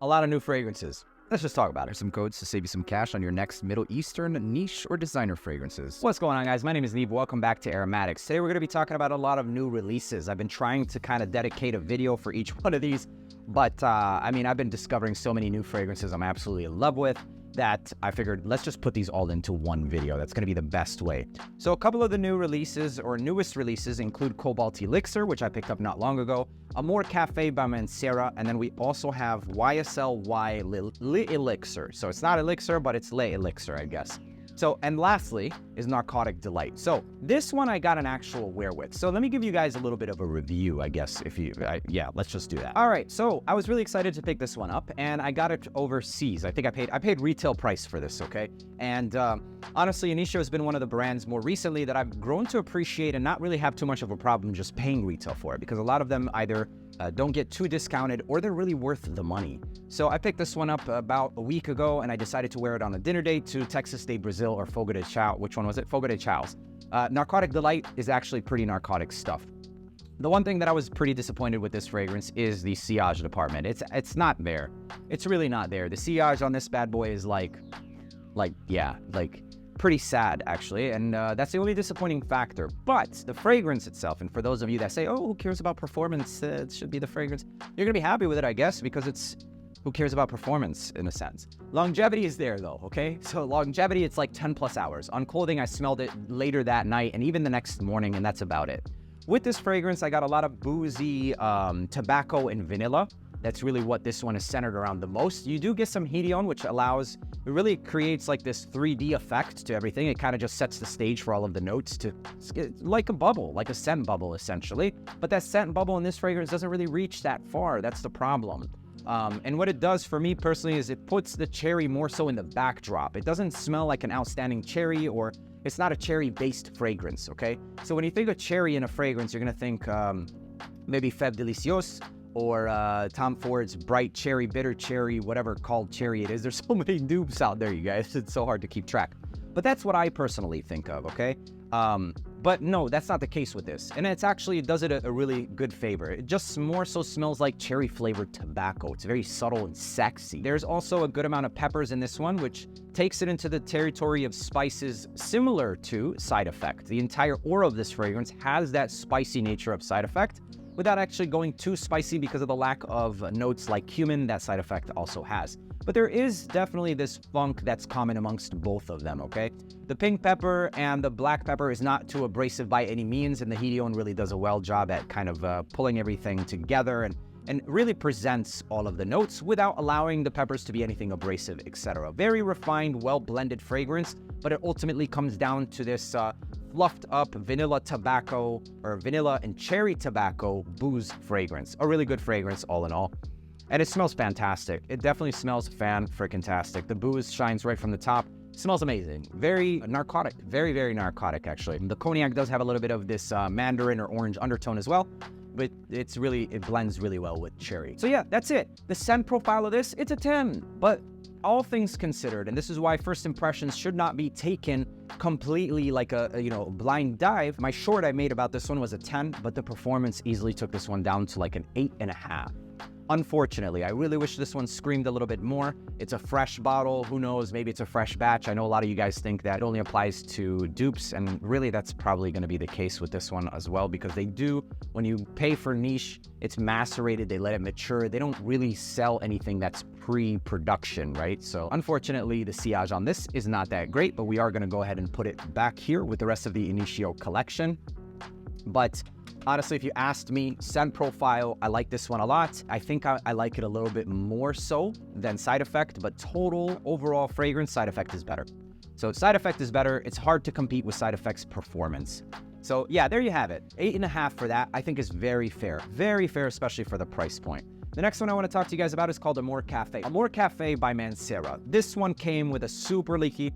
A lot of new fragrances. Let's just talk about it. Some codes to save you some cash on your next Middle Eastern niche or designer fragrances. What's going on, guys? My name is Neve. Welcome back to AROMATIX. Today we're going to be talking about a lot of new releases. I've been trying to kind of dedicate a video for each one of these, but I mean, I've been discovering so many new fragrances I'm absolutely in love with that I figured let's just put these all into one video. That's going to be the best way. So a couple of the new releases or newest releases include Cobalt Elixir, which I picked up not long ago, Amore Caf by Mancera, and then we also have YSL Y Lelixir. So it's not Elixir, but it's Elixir, I guess. So, and lastly is Narcotic Delight. So this one I got an actual wear with. So let me give you guys a little bit of a review, I guess, yeah, let's just do that. All right, so I was really excited to pick this one up, and I got it overseas. I think I paid retail price for this, okay? And honestly, Initio has been one of the brands more recently that I've grown to appreciate and not really have too much of a problem just paying retail for it, because a lot of them either don't get too discounted or they're really worth the money. So I picked this one up about a week ago, and I decided to wear it on a dinner date to Texas de Brazil or Fogo de Chao. Which one was it? Fogo de Chao's. Narcotic Delight is actually pretty narcotic stuff. The one thing that I was pretty disappointed with this fragrance is the sillage department. It's not there. It's really not there. The sillage on this bad boy is like pretty sad, actually, and that's the only disappointing factor. But the fragrance itself, and for those of you that say, oh, who cares about performance, it should be the fragrance, you're gonna be happy with it, I guess, because it's, who cares about performance, in a sense. Longevity is there, though, okay? So longevity, it's like 10 plus hours. On clothing, I smelled it later that night and even the next morning, and that's about it. With this fragrance, I got a lot of boozy tobacco and vanilla. That's really what this one is centered around the most. You do get some Initio, which allows, it really creates like this 3D effect to everything. It kind of just sets the stage for all of the notes to, like a bubble, like a scent bubble, essentially. But that scent bubble in this fragrance doesn't really reach that far. That's the problem. And what it does for me personally is it puts the cherry more so in the backdrop. It doesn't smell like an outstanding cherry, or it's not a cherry-based fragrance, okay? So when you think of cherry in a fragrance, you're gonna think maybe Fève Délicieuse, or Tom Ford's bright cherry, bitter cherry, whatever called cherry it is. There's so many dupes out there, you guys. It's so hard to keep track. But that's what I personally think of, okay? But no, that's not the case with this. And it does it a really good favor. It just more so smells like cherry-flavored tobacco. It's very subtle and sexy. There's also a good amount of peppers in this one, which takes it into the territory of spices similar to Side Effect. The entire aura of this fragrance has that spicy nature of Side Effect, without actually going too spicy because of the lack of notes like cumin that Side Effect also has. But there is definitely this funk that's common amongst both of them, okay? The pink pepper and the black pepper is not too abrasive by any means, and the Initio really does a well job at kind of pulling everything together and really presents all of the notes without allowing the peppers to be anything abrasive, etc. Very refined, well-blended fragrance, but it ultimately comes down to this fluffed up vanilla tobacco, or vanilla and cherry tobacco booze fragrance. A really good fragrance all in all. And it smells fantastic. It definitely smells fan-frickin-tastic. The booze shines right from the top. It smells amazing. Very narcotic. Very, very narcotic, actually. The cognac does have a little bit of this mandarin or orange undertone as well, but it blends really well with cherry. So yeah, that's it. The scent profile of this, it's a 10, but all things considered, and this is why first impressions should not be taken completely like a blind dive. My short I made about this one was a 10, but the performance easily took this one down to like an 8.5. Unfortunately, I really wish this one screamed a little bit more. It's a fresh bottle. Who knows? Maybe it's a fresh batch. I know a lot of you guys think that it only applies to dupes, and really that's probably going to be the case with this one as well, because they do, when you pay for niche, it's macerated, they let it mature. They don't really sell anything that's pre-production, right? So unfortunately, the sillage on this is not that great, but we are going to go ahead and put it back here with the rest of the Initio collection. But honestly, if you asked me, scent profile, I like this one a lot. I think I like it a little bit more so than Side Effect, but total overall fragrance, Side Effect is better. So Side Effect is better. It's hard to compete with Side Effect's performance. So yeah, there you have it. 8.5 for that, I think is very fair. Very fair, especially for the price point. The next one I want to talk to you guys about is called Amore Caf. Amore Caf by Mancera. This one came with a super leaky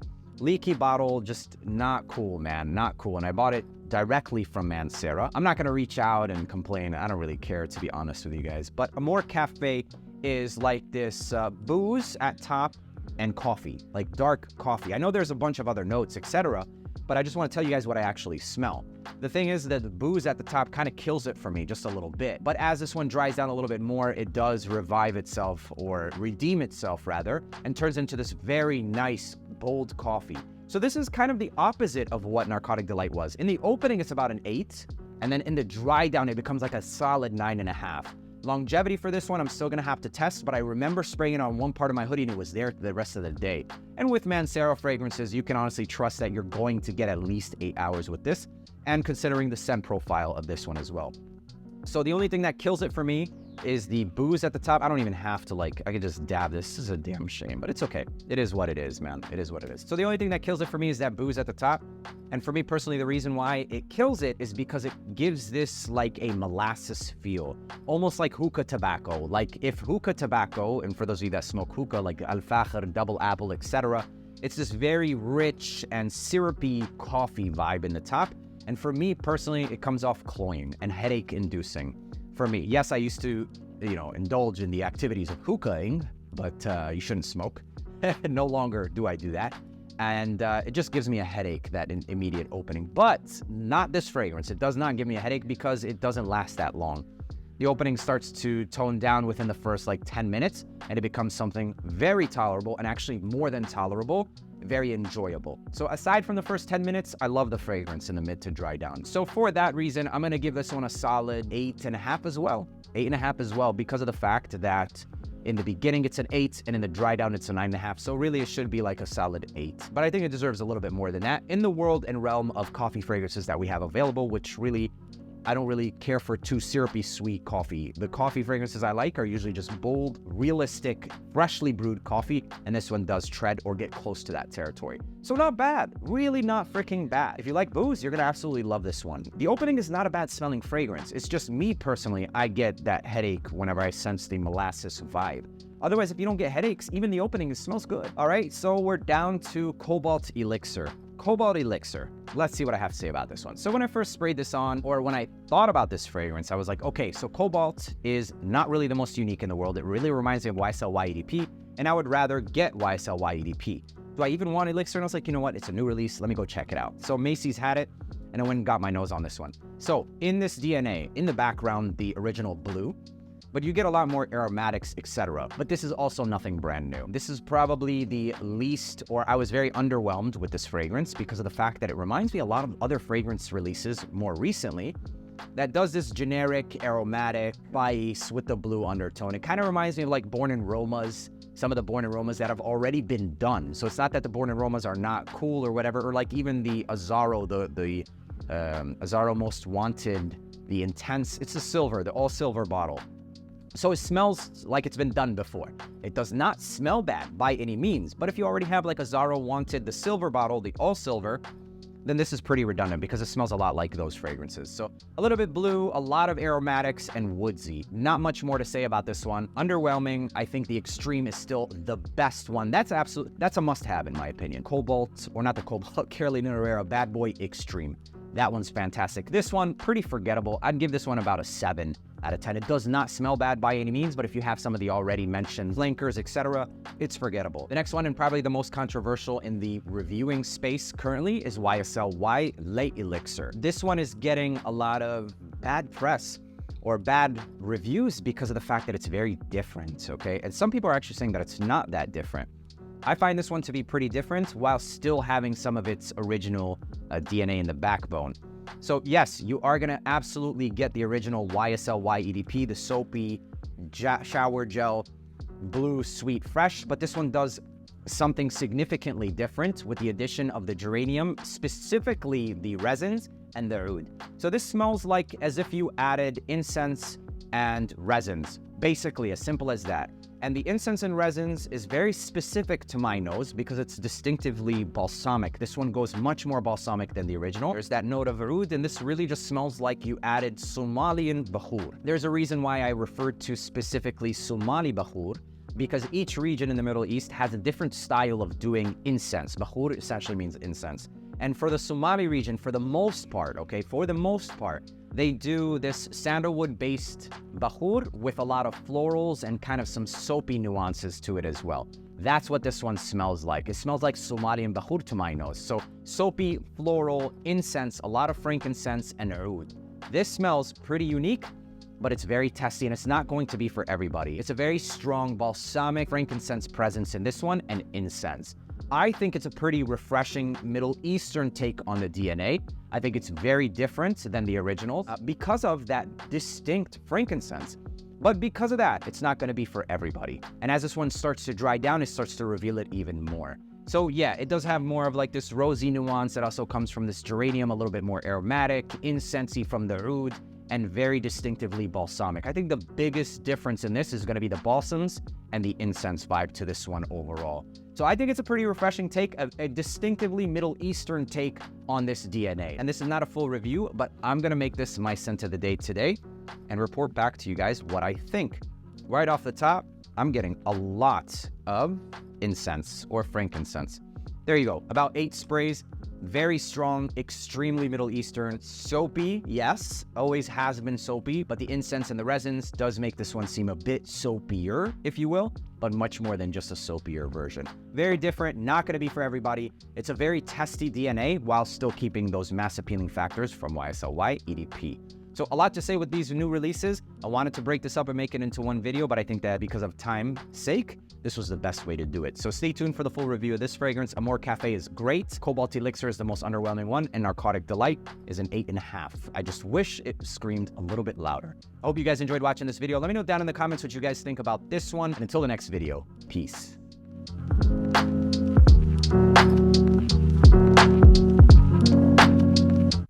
bottle, just not cool, man, not cool. And I bought it directly from Mancera. I'm not gonna reach out and complain. I don't really care, to be honest with you guys. But Amore Caf is like this booze at top and coffee, like dark coffee. I know there's a bunch of other notes, etc., but I just want to tell you guys what I actually smell. The thing is that the booze at the top kind of kills it for me just a little bit. But as this one dries down a little bit more, it does revive itself, or redeem itself rather, and turns into this very nice, bold coffee. So this is kind of the opposite of what Narcotic Delight was. In the opening, it's about an 8, and then in the dry down, it becomes like a solid 9.5. Longevity for this one, I'm still gonna have to test, but I remember spraying it on one part of my hoodie and it was there the rest of the day. And with Mancero fragrances, you can honestly trust that you're going to get at least 8 hours with this, and considering the scent profile of this one as well. So the only thing that kills it for me is the booze at the top. I don't even have to I could just dab this. This is a damn shame, but it's okay. It is what it is, man. It is what it is. So the only thing that kills it for me is that booze at the top. And for me personally, the reason why it kills it is because it gives this like a molasses feel, almost like hookah tobacco. Like if hookah tobacco, and for those of you that smoke hookah, like Al-Fakhr, Double Apple, etc., it's this very rich and syrupy coffee vibe in the top. And for me personally, it comes off cloying and headache inducing. For me, yes, I used to, indulge in the activities of hookahing, but you shouldn't smoke. No longer do I do that. And it just gives me a headache, that immediate opening. But not this fragrance. It does not give me a headache because it doesn't last that long. The opening starts to tone down within the first 10 minutes, and it becomes something very tolerable, and actually more than tolerable, very enjoyable. So aside from the first 10 minutes, I love the fragrance in the mid to dry down. So for that reason, I'm gonna give this one a solid 8.5 as well. 8.5 as well, because of the fact that in the beginning it's an 8, and in the dry down it's a 9.5. So really it should be like a solid 8. But I think it deserves a little bit more than that in the world and realm of coffee fragrances that we have available, which really, I don't really care for too syrupy sweet coffee. The coffee fragrances I like are usually just bold, realistic, freshly brewed coffee, and this one does tread or get close to that territory. So not bad, really not freaking bad. If you like booze, you're gonna absolutely love this one. The opening is not a bad smelling fragrance. It's just me personally, I get that headache whenever I sense the molasses vibe. Otherwise, if you don't get headaches, even the opening smells good. All right, so we're down to Cobalt Elixir. Cobalt Elixir. Let's see what I have to say about this one. So when I first sprayed this on, or when I thought about this fragrance, I was like, okay, so Cobalt is not really the most unique in the world. It really reminds me of YSL Y EDP, and I would rather get YSL Y EDP. Do I even want Elixir? And I was like, you know what? It's a new release. Let me go check it out. So Macy's had it, and I went and got my nose on this one. So in this DNA, in the background, the original blue, but you get a lot more aromatics, etc. But this is also nothing brand new. This is probably the least, or I was very underwhelmed with this fragrance because of the fact that it reminds me a lot of other fragrance releases more recently that does this generic aromatic spice with the blue undertone. It kind of reminds me of like Born in Romas, some of the Born in Romas that have already been done. So it's not that the Born in Romas are not cool or whatever, or like even the Azzaro, the Azzaro Most Wanted, the Intense, it's the silver, the all silver bottle. So it smells like it's been done before. It does not smell bad by any means, but if you already have like a Azzaro Wanted, the silver bottle, the all silver, then this is pretty redundant because it smells a lot like those fragrances. So a little bit blue, a lot of aromatics, and woodsy. Not much more to say about this one. Underwhelming. I think the Extreme is still the best one. That's a must-have in my opinion. Cobalt, or not the Cobalt, Carolina Herrera Bad Boy Extreme. That one's fantastic. This one, pretty forgettable. I'd give this one about a 7 out of 10. It does not smell bad by any means, but if you have some of the already mentioned flankers, etc., it's forgettable. The next one, and probably the most controversial in the reviewing space currently, is YSL Y Lelixir. This one is getting a lot of bad press or bad reviews because of the fact that it's very different, okay? And some people are actually saying that it's not that different. I find this one to be pretty different while still having some of its original DNA in the backbone. So yes, you are gonna absolutely get the original YSL Y EDP, the soapy shower gel, blue, sweet, fresh, but this one does something significantly different with the addition of the geranium, specifically the resins and the oud. So this smells like as if you added incense and resins, basically as simple as that. And the incense and resins is very specific to my nose because it's distinctively balsamic. This one goes much more balsamic than the original. There's that note of oud, and this really just smells like you added Somalian Bahur. There's a reason why I referred to specifically Somali Bahur, because each region in the Middle East has a different style of doing incense. Bahur essentially means incense. And for the Somali region, for the most part, they do this sandalwood-based bahur with a lot of florals and kind of some soapy nuances to it as well. That's what this one smells like. It smells like Somalian bahur to my nose. So soapy, floral, incense, a lot of frankincense, and oud. This smells pretty unique, but it's very testy, and it's not going to be for everybody. It's a very strong balsamic frankincense presence in this one, and incense. I think it's a pretty refreshing Middle Eastern take on the DNA. I think it's very different than the original because of that distinct frankincense. But because of that, it's not going to be for everybody. And as this one starts to dry down, it starts to reveal it even more. So yeah, it does have more of like this rosy nuance that also comes from this geranium, a little bit more aromatic, incensey from the oud, and very distinctively balsamic. I think the biggest difference in this is going to be the balsams and the incense vibe to this one overall. So I think it's a pretty refreshing take, a distinctively Middle Eastern take on this DNA. And this is not a full review, but I'm going to make this my scent of the day today and report back to you guys what I think. Right off the top, I'm getting a lot of incense or frankincense. There you go, about 8 sprays. Very strong, extremely Middle Eastern, soapy, yes, always has been soapy, but the incense and the resins does make this one seem a bit soapier, if you will, but much more than just a soapier version. Very different, not going to be for everybody. It's a very testy DNA while still keeping those mass appealing factors from YSL Y EDP. So a lot to say with these new releases. I wanted to break this up and make it into one video, but I think that because of time's sake, this was the best way to do it. So stay tuned for the full review of this fragrance. Amore Caf is great. Cobalt Elixir is the most underwhelming one, and Narcotic Delight is an 8.5. I just wish it screamed a little bit louder. I hope you guys enjoyed watching this video. Let me know down in the comments what you guys think about this one. And until the next video, peace.